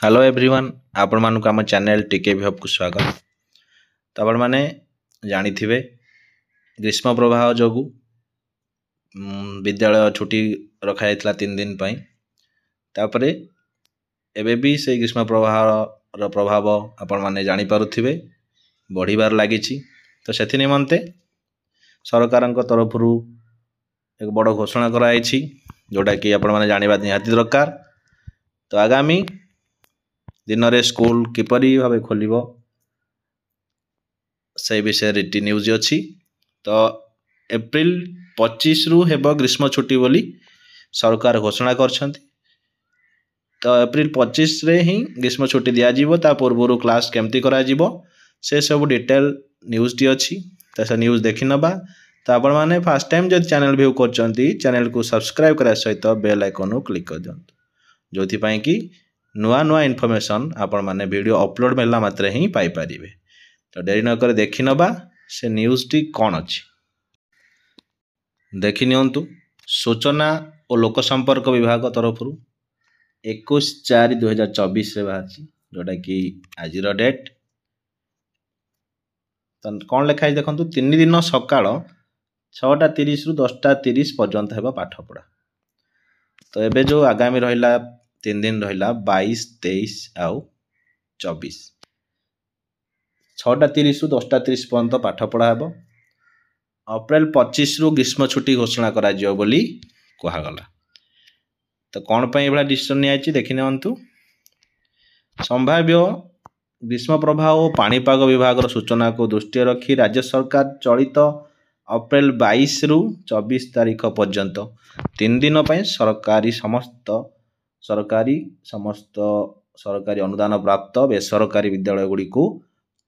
Hello everyone आपण मानक आम चैनल टीके भी को स्वागत। तो आपण मैंने जानी थे ग्रीष्म प्रवाह जो विद्यालय छुट्टी रखाई 3 दिन तापर एबे भी से ग्रीष्म प्रवाह प्रभाव आपण मैंने जानी पारुथिबे बढ़िबार लागी। तो से निमंते सरकार तरफ एक बड़ घोषणा कराई जोटा कि आपण मैंने जानवा निहाती दरकार। तो आगामी दिन रे स्कूल किपरि भावे खोलिबो से विषय रीति न्यूज अच्छी। तो एप्रिल 25 रु हेबो ग्रीष्म छुट्टी बोली सरकार घोषणा करछंती। तो एप्रिल 25 रे ही ग्रीष्म छुट्टी दिया जीवो ता पूर्व क्लास केमती करा जीवो से सब डिटेल न्यूज टी अच्छी। तो से न्यूज देखि नबा। तो आपण माने फर्स्ट टाइम जब चैनल व्यू करछंती चैनल को सब्सक्राइब करा सहित बेल आइकन को क्लिक कर दियंतु जोथि पई कि नुआ नुआ इनफॉरमेशन आपण माने वीडियो अपलोड मेला मात्रे ही पाई परिबे। तो देरी न करे देखि नबा से न्यूज टी कोन अछि देखि नियंतु। सूचना और लोक संपर्क विभाग तरफ 21/4/2024 रे बाहर जोटा कि आज डेट। तो कौन लिखाई देखु 3 दिन सकाळ 6:30 रु 10:30 पर्यंत हेबा पाठ पढ़ा। तो एबे जो आगामी रहिला 3 दिन रहिला 22, 23 आउ 24 6:30 रु 10:30 पर्यंत पाठ पढ़ा हेबो। अप्रैल 25 रु ग्रीष्म छुट्टी घोषणा करा जियो बोली कहा गला। तो कौन पई एबा डिसीजन नियाची देखि नियंतु। संभाव्य ग्रीष्म प्रवाह और पाणीपाग विभाग सूचना को दृष्टि रखी राज्य सरकार चलित अप्रैल 22 रु 24 तारीख पर्यंत 3 दिन पर सरकारी अनुदान प्राप्त बेसरकारी विद्यालय गुड़ी को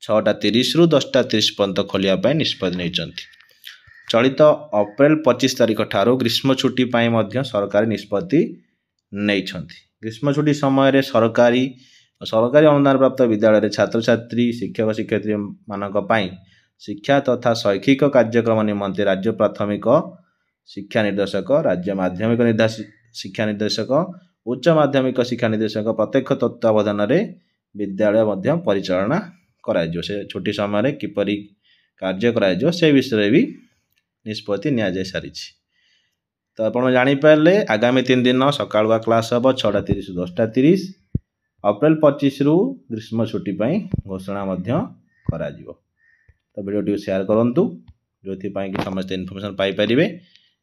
6:30 रु 10:30 पर्यंत खोलिया निष्पत्ति नहीं। चलित अप्रैल 25 तारीख ठारू ग्रीष्म छुट्टी सरकारी निष्पत्ति नहीं। ग्रीष्म छुट्टी समय सरकारी अनुदान प्राप्त विद्यालय छात्र छात्री शिक्षक शिक्षयित्री मानक शिक्षा तथा शैक्षिक कार्यक्रम निमंते राज्य प्राथमिक शिक्षा निर्देशक राज्य माध्यमिक शिक्षा निर्देशक उच्च माध्यमिक शिक्षा निर्देशक प्रत्यक्ष तत्वावधान विद्यालय परिचालना कराइजो। से छुट्टी समय किपरि कार्य कराइजो से विषय भी निष्पत्ति निया जाय सारी। तो आप जानीपारे आगामी 3 दिन सकाळुआ क्लास हम 6:30 रु 10:30 अप्रैल 25 रु ग्रीष्म छुट्टी घोषणा करा जिवो। तो वीडियो शेयर करंतु जो कि समस्त इनफॉरमेशन पाई परिबे।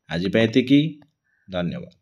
आज पे एतिकी धन्यवाद।